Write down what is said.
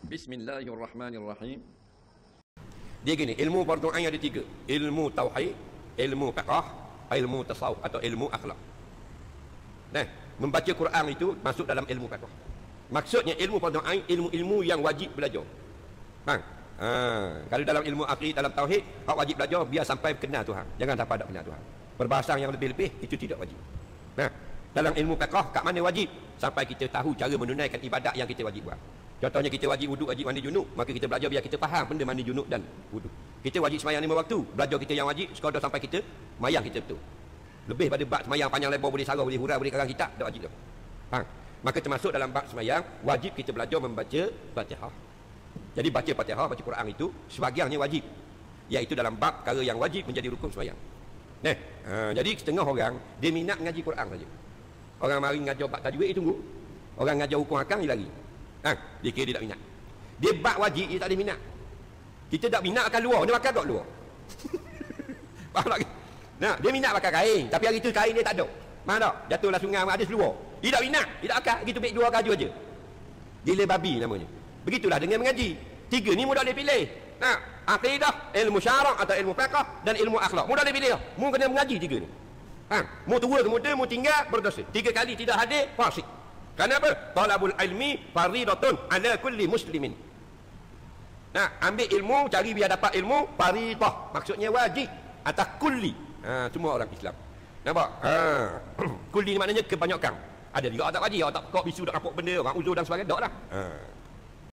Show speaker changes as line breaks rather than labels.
Bismillahirrahmanirrahim. Dia gini, ilmu fardu ain ada tiga. Ilmu tauhid, ilmu fiqh, ilmu tasawuf atau ilmu akhlak. Nah, membaca Quran itu masuk dalam ilmu fiqh. Maksudnya ilmu fardu ain, ilmu-ilmu yang wajib belajar. Faham? Kalau dalam ilmu akid, dalam tauhid, awak wajib belajar biar sampai kenal Tuhan. Jangan sampai tak kenal Tuhan. Perbahasan yang lebih-lebih itu tidak wajib. Nah, dalam ilmu fiqh kat mana wajib? Sampai kita tahu cara menunaikan ibadat yang kita wajib buat. Contohnya kita wajib wuduk, wajib mandi junub, maka kita belajar biar kita faham benda mandi junub dan wuduk. Kita wajib sembahyang 5 waktu, belajar kita yang wajib sekadar sampai kita mayang kita betul. Lebih pada bab sembahyang panjang lebar boleh sarah, boleh hurau, boleh karang kitab, tak wajib dah. Faham? Maka termasuk dalam bab sembahyang wajib kita belajar membaca Fatihah. Jadi baca Fatihah, baca Quran itu sebahagiannya wajib. Iaitu dalam bab perkara yang wajib menjadi rukun sembahyang. Nah, jadi setengah orang dia minat ngaji Quran saja. Orang mari ngajar bab tajwid tunggu. Orang ngajar hukum akang dia lari. Dia kira dia tak minat. Dia bab wajib dia tak ada minat. Kita tak minat akan luar, dia makan tak luar. Faham tak? Nah, dia minat pakai kain, tapi hari tu kain dia tak ada. Faham tak? Jatuhlah sungai ada seluar. Dia tak minat, dia tak akal, gitu baik dua kaju aja. Gila babi namanya. Begitulah dengan mengaji. Tiga ni mudah dia pilih. Nah, akidah, ilmu syarak atau ilmu fiqh dan ilmu akhlak. Mudah dia pilih dah. Mu kena mengaji tiga ni. Faham? Mu tua ke muda, mu tinggal berdosa. 3 kali tidak hadir, fasik. Kenapa? Talabul ilmi faridatun ala kulli muslimin. Nah, ambil ilmu, cari biar dapat ilmu, faridah. Maksudnya wajib atas kulli. Semua orang Islam. Nampak? Kulli ni maknanya kebanyakan. Ada juga tak wajib, tak pekak bisu, tak kapok benda, orang uzur dan sebagainya, tak lah.